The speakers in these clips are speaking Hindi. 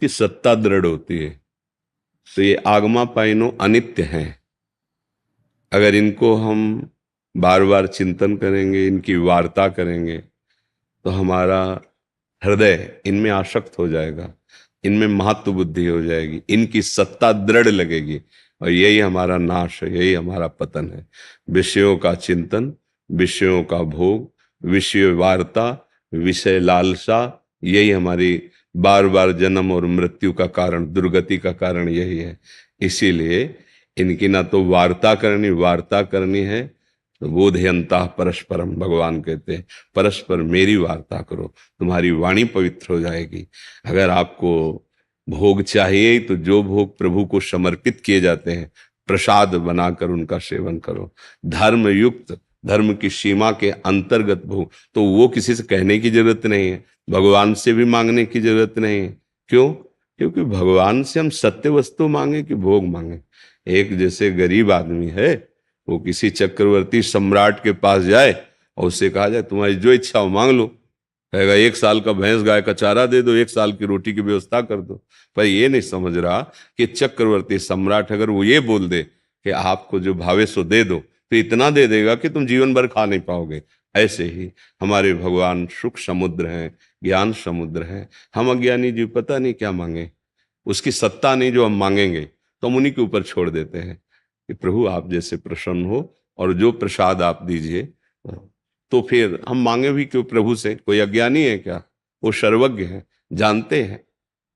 की सत्ता दृढ़ होती है। तो ये आगमा पाइनो अनित्य हैं। अगर इनको हम बार बार चिंतन करेंगे, इनकी वार्ता करेंगे, तो हमारा हृदय इनमें आसक्त हो जाएगा, इनमें महत्व बुद्धि हो जाएगी, इनकी सत्ता दृढ़ लगेगी, और यही हमारा नाश है, यही हमारा पतन है। विषयों का चिंतन, विषयों का भोग, विषय वार्ता, विषय लालसा, यही हमारी बार बार जन्म और मृत्यु का कारण, दुर्गति का कारण यही है। इसीलिए इनकी ना तो वार्ता करनी है, तो बोधयंता परस्परम, भगवान कहते हैं परस्पर मेरी वार्ता करो, तुम्हारी वाणी पवित्र हो जाएगी। अगर आपको भोग चाहिए तो जो भोग प्रभु को समर्पित किए जाते हैं, प्रसाद बनाकर उनका सेवन करो। धर्म युक्त, धर्म की सीमा के अंतर्गत भोग, तो वो किसी से कहने की जरूरत नहीं है, भगवान से भी मांगने की जरूरत नहीं है। क्यों? क्योंकि भगवान से हम सत्य वस्तु मांगे कि भोग मांगे। एक जैसे गरीब आदमी है, वो किसी चक्रवर्ती सम्राट के पास जाए और उससे कहा जाए तुम्हारी जो इच्छा हो मांग लो, कहेगा 1 साल का भैंस गाय का चारा दे दो, 1 साल की रोटी की व्यवस्था कर दो। पर ये नहीं समझ रहा कि चक्रवर्ती सम्राट अगर वो ये बोल दे कि आपको जो भावे सो दे दो, तो इतना दे देगा कि तुम जीवन भर खा नहीं पाओगे। ऐसे ही हमारे भगवान सुख समुद्र हैं, ज्ञान समुद्र हैं। हम अज्ञानी जीव पता नहीं क्या मांगे, उसकी सत्ता नहीं जो हम मांगेंगे, तो हम उन्हीं के ऊपर छोड़ देते हैं कि प्रभु आप जैसे प्रसन्न हो और जो प्रसाद आप दीजिए। तो फिर हम मांगे भी क्यों प्रभु से? कोई अज्ञानी है क्या? वो सर्वज्ञ है, जानते हैं,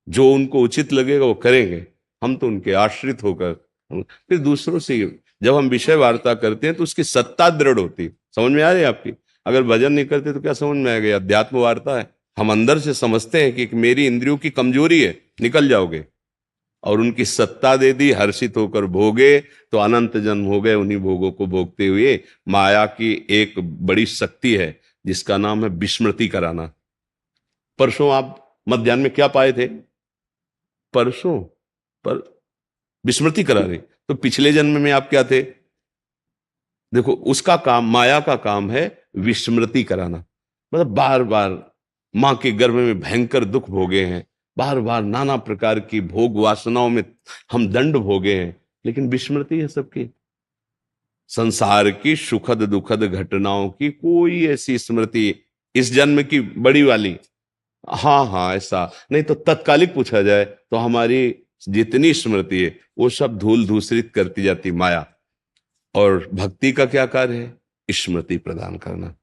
जो उनको उचित लगेगा वो करेंगे। हम तो उनके आश्रित होकर फिर दूसरों से जब हम विषय वार्ता करते हैं तो उसकी सत्ता दृढ़ होती। समझ में आ रही है आपकी? अगर भजन नहीं करते तो क्या समझ में आएगा? अध्यात्म वार्ता है। हम अंदर से समझते हैं कि मेरी इंद्रियों की कमजोरी है, निकल जाओगे, और उनकी सत्ता दे दी, हर्षित होकर भोगे, तो अनंत जन्म हो गए उन्हीं भोगों को भोगते हुए। माया की एक बड़ी शक्ति है जिसका नाम है विस्मृति कराना। परसों आप मध्याह्न में क्या पाए थे? परसों पर विस्मृति करा रहे, तो पिछले जन्म में आप क्या थे? देखो, उसका काम, माया का काम है विस्मृति कराना। मतलब बार बार मां के गर्भ में भयंकर दुख भोगे हैं, बार बार नाना प्रकार की भोग वासनाओं में हम दंड भोगे हैं, लेकिन विस्मृति है सबकी। संसार की सुखद दुखद घटनाओं की कोई ऐसी स्मृति इस जन्म की बड़ी वाली, हाँ हाँ ऐसा नहीं, तो तत्कालिक पूछा जाए तो हमारी जितनी स्मृति है वो सब धूल धूसरित करती जाती माया। और भक्ति का क्या कार्य है? स्मृति प्रदान करना,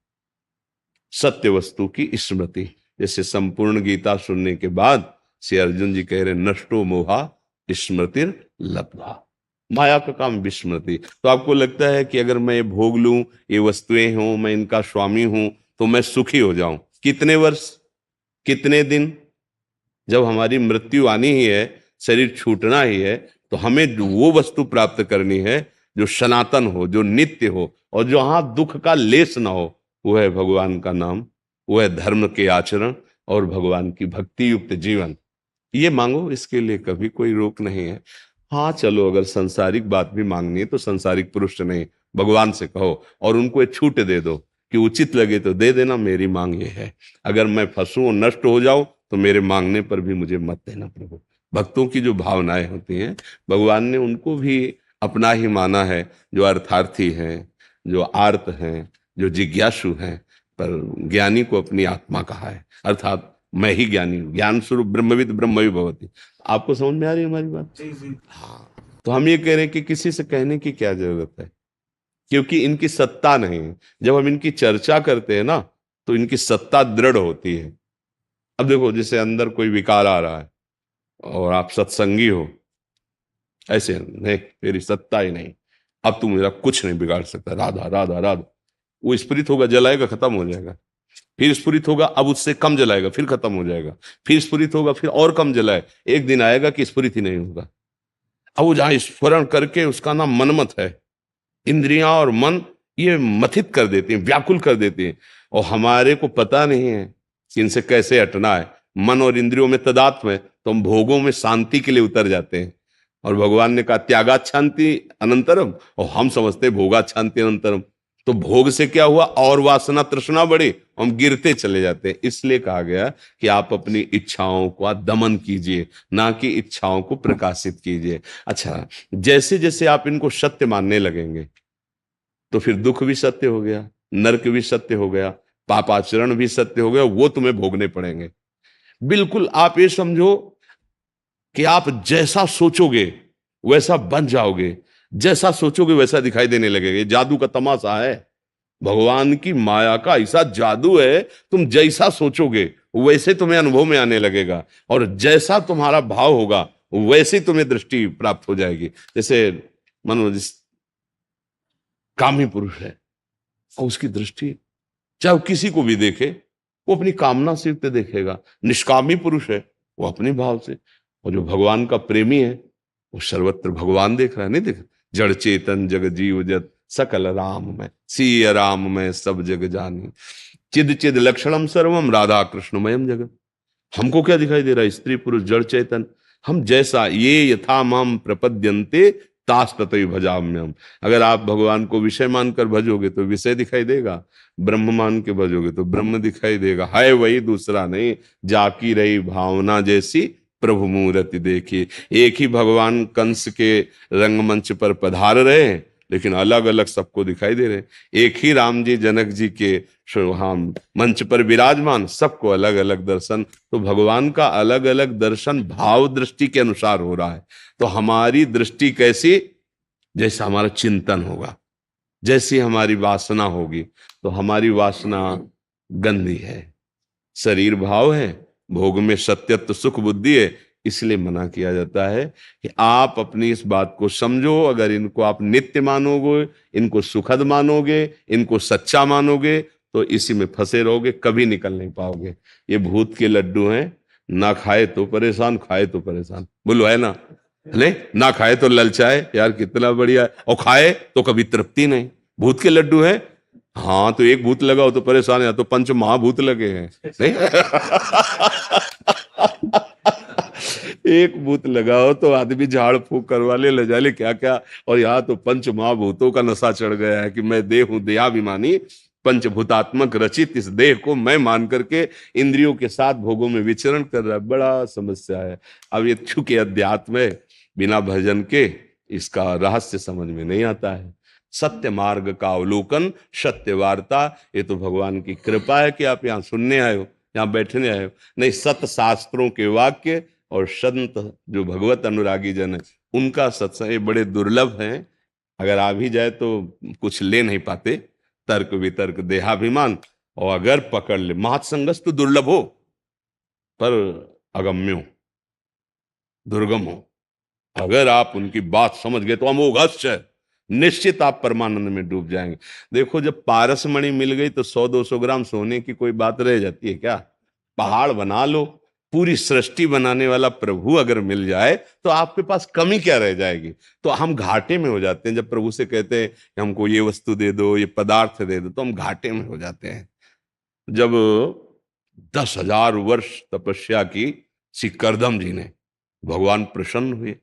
सत्य वस्तु की स्मृति। जैसे संपूर्ण गीता सुनने के बाद श्री अर्जुन जी कह रहे नष्टो मोहा स्मृतिर लब्धा। माया का काम विस्मृति। तो आपको लगता है कि अगर मैं भोग लूं, ये वस्तुएं हों, मैं इनका स्वामी हूं, तो मैं सुखी हो जाऊं? कितने वर्ष, कितने दिन? जब हमारी मृत्यु आनी ही है, शरीर छूटना ही है, तो हमें वो वस्तु प्राप्त करनी है जो सनातन हो, जो नित्य हो, और जो हाँ दुख का लेस ना हो। वो है भगवान का नाम, वो है धर्म के आचरण और भगवान की भक्ति युक्त जीवन। ये मांगो, इसके लिए कभी कोई रोक नहीं है। हाँ चलो, अगर सांसारिक बात भी मांगनी है तो सांसारिक पुरुष से नहीं, भगवान से कहो और उनको एक छूट दे दो कि उचित लगे तो दे देना, मेरी मांग ये है। अगर मैं फंसूं और नष्ट हो जाऊं तो मेरे मांगने पर भी मुझे मत देना प्रभु। भक्तों की जो भावनाएं होती हैं, भगवान ने उनको भी अपना ही माना है, जो अर्थार्थी हैं, जो आर्त हैं, जो जिज्ञासु हैं। पर ज्ञानी को अपनी आत्मा कहा है, अर्थात मैं ही ज्ञानी हूं। ज्ञान स्वरूप ब्रह्मविद ब्रह्म भवति। आपको समझ में आ रही है हमारी बात? जी जी। हाँ, तो हम ये कह रहे हैं कि किसी से कहने की क्या जरूरत है, क्योंकि इनकी सत्ता नहीं है। जब हम इनकी चर्चा करते हैं ना, तो इनकी सत्ता दृढ़ होती है। अब देखो, जैसे अंदर कोई विकार आ रहा है और आप सत्संगी हो, ऐसे नहीं, तेरी सत्ता ही नहीं, अब तू मेरा कुछ नहीं बिगाड़ सकता, राधा राधा राधा। वो स्फुरित होगा, जलाएगा, खत्म हो जाएगा। फिर स्फुरित होगा, अब उससे कम जलाएगा, फिर खत्म हो जाएगा। फिर स्फुरित होगा, फिर और कम जलाए, एक दिन आएगा कि स्फुरित ही नहीं होगा। अब वो जहां स्फुरण करके, उसका नाम मनमत है। इंद्रियां और मन ये मथित कर देती हैं, व्याकुल कर देती हैं, और हमारे को पता नहीं है कि इनसे कैसे हटना है। मन और इंद्रियों में तदात्म है, तो हम भोगों में शांति के लिए उतर जाते हैं। और भगवान ने कहा त्यागात शांति अनंतरम, और हम समझते भोगात शांति अनंतरम। तो भोग से क्या हुआ, और वासना तृष्णा बढ़ी, हम गिरते चले जाते हैं। इसलिए कहा गया कि आप अपनी इच्छाओं का दमन कीजिए, ना कि इच्छाओं को प्रकाशित कीजिए। अच्छा, जैसे जैसे आप इनको सत्य मानने लगेंगे तो फिर दुख भी सत्य हो गया, नरक भी सत्य हो गया, पापाचरण भी सत्य हो गया, वो तुम्हें भोगने पड़ेंगे। बिल्कुल आप ये समझो कि आप जैसा सोचोगे वैसा बन जाओगे, जैसा सोचोगे वैसा दिखाई देने लगेगा। ये जादू का तमाशा है, भगवान की माया का ऐसा जादू है, तुम जैसा सोचोगे वैसे तुम्हें अनुभव में आने लगेगा, और जैसा तुम्हारा भाव होगा वैसे तुम्हें दृष्टि प्राप्त हो जाएगी। जैसे मानो जिस कामी पुरुष है और उसकी दृष्टि चाहे वो किसी को भी देखे वो अपनी कामना से युक्त देखेगा, निष्कामी पुरुष है वो अपने भाव से, और जो भगवान का प्रेमी है वो सर्वत्र भगवान देख रहा है, नहीं देख, जड़ चेतन जग जीव जत सकल राम में, सीय राम में सब जग जानी, चिद चिद लक्षणम सर्वम राधा कृष्णमयम जगत। हमको क्या दिखाई दे रहा है, स्त्री पुरुष जड़ चेतन, हम जैसा ये यथा माम प्रपद्यन्ते तास ततै भजाम्यहम्। अगर आप भगवान को विषय मानकर भजोगे तो विषय दिखाई देगा, ब्रह्म मान के भजोगे तो ब्रह्म दिखाई देगा, है वही दूसरा नहीं, जाकी रही भावना जैसी प्रभु मूर्ति देखी। एक ही भगवान कंस के रंगमंच पर पधार रहे हैं लेकिन अलग अलग सबको दिखाई दे रहे हैं। एक ही राम जी जनक जी के हम मंच पर विराजमान, सबको अलग अलग दर्शन। तो भगवान का अलग अलग दर्शन भाव दृष्टि के अनुसार हो रहा है। तो हमारी दृष्टि कैसी, जैसा हमारा चिंतन होगा, जैसी हमारी वासना होगी। तो हमारी वासना गंदी है, शरीर भाव है, भोग में सत्यत्व सुख बुद्धि है, इसलिए मना किया जाता है कि आप अपनी इस बात को समझो। अगर इनको आप नित्य मानोगे, इनको सुखद मानोगे, इनको सच्चा मानोगे, तो इसी में फंसे रहोगे, कभी निकल नहीं पाओगे। ये भूत के लड्डू हैं, ना खाए तो परेशान, खाए तो परेशान, बोलो है ना? नहीं, ना खाए तो ललचाए, यार कितना बढ़िया है, और खाए तो कभी तृप्ति नहीं। भूत के लड्डू है, हाँ तो एक भूत लगाओ तो परेशान है, तो पंच महाभूत लगे हैं, नहीं? एक भूत लगाओ तो आदमी झाड़ फूक करवा ले जाले क्या क्या, और यहाँ तो पंच महाभूतों का नशा चढ़ गया है कि मैं देह हूं, देहाभिमानी, पंचभूतात्मक रचित इस देह को मैं मान करके इंद्रियों के साथ भोगों में विचरण कर रहा है। बड़ा समस्या है। अब ये चूंकि अध्यात्म है, बिना भजन के इसका रहस्य समझ में नहीं आता है। सत्य मार्ग का अवलोकन, सत्य वार्ता, ये तो भगवान की कृपा है कि आप यहाँ सुनने आए हो, यहाँ बैठने आए हो। नहीं, सत्य शास्त्रों के वाक्य और संत जो भगवत अनुरागी जन है उनका सत्संग ये बड़े दुर्लभ हैं। अगर आ भी जाए तो कुछ ले नहीं पाते, तर्क वितर्क देहाभिमान, और अगर पकड़ ले महत्संगस तो दुर्लभ हो पर अगम्यो दुर्गम हो। अगर आप उनकी बात समझ गए तो अमोघस्य है, निश्चित आप परमानंद में डूब जाएंगे। देखो जब पारस मणि मिल गई तो 100-200 ग्राम सोने की कोई बात रह जाती है क्या? पहाड़ बना लो, पूरी सृष्टि बनाने वाला प्रभु अगर मिल जाए तो आपके पास कमी क्या रह जाएगी? तो हम घाटे में हो जाते हैं। जब प्रभु से कहते हैं कि हमको ये वस्तु दे दो, ये पदार्थ दे दो, तो हम घाटे में हो जाते हैं। जब 10,000 वर्ष तपस्या की श्री करदम जी ने, भगवान प्रसन्न हुए।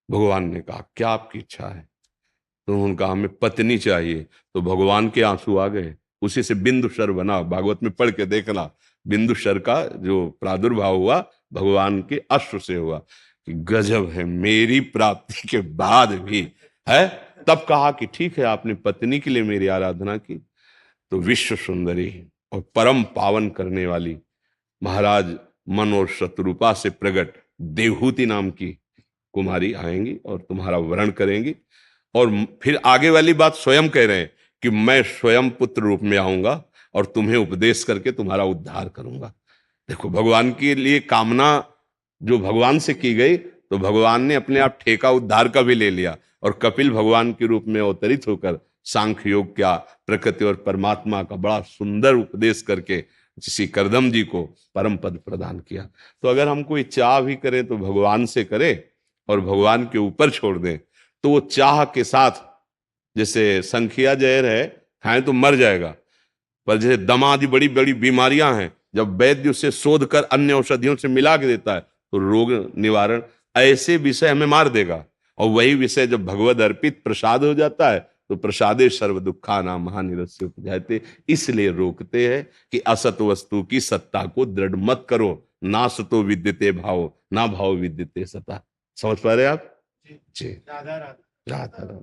भगवान ने कहा क्या आपकी इच्छा है? तो उन्होंने कहा हमें पत्नी चाहिए। तो भगवान के आंसू आ गए, उसी से बिंदुसर बना। भागवत में पढ़ के देखना, बिंदुसर का जो प्रादुर्भाव हुआ भगवान के अश्रु से हुआ। कि गजब है, मेरी प्राप्ति के बाद भी है। तब कहा कि ठीक है, आपने पत्नी के लिए मेरी आराधना की तो विश्व सुंदरी और परम पावन करने वाली महाराज मन और शत्रुपा से प्रकट देवहूति नाम की कुमारी आएंगी और तुम्हारा वरण करेंगी। और फिर आगे वाली बात स्वयं कह रहे हैं कि मैं स्वयं पुत्र रूप में आऊंगा और तुम्हें उपदेश करके तुम्हारा उद्धार करूंगा। देखो भगवान के लिए कामना जो भगवान से की गई, तो भगवान ने अपने आप ठेका उद्धार का भी ले लिया और कपिल भगवान के रूप में अवतरित होकर सांख्य योग का, प्रकृति और परमात्मा का बड़ा सुंदर उपदेश करके श्री करदम जी को परम पद प्रदान किया। तो अगर हम कोई चाह भी करें तो भगवान से करें और भगवान के ऊपर छोड़ दें, तो वो चाह के साथ, जैसे संखिया जहर है, खाएं तो मर जाएगा, पर जैसे दमा आदि बड़ी बड़ी बीमारियां हैं, जब वैद्य उसे शोध कर अन्य औषधियों से मिला के देता है तो रोग निवारण, ऐसे विषय हमें मार देगा। और वही विषय जब भगवद अर्पित प्रसाद हो जाता है तो प्रसादे सर्व दुखा नाम महानिरस्य उपजायते, इसलिए रोकते हैं कि असत वस्तु की सत्ता को दृढ़ मत करो, ना सतो विद्यते भाव, ना भाव विद्यते सता। समझ पा रहे आप? जी, राधा राधा।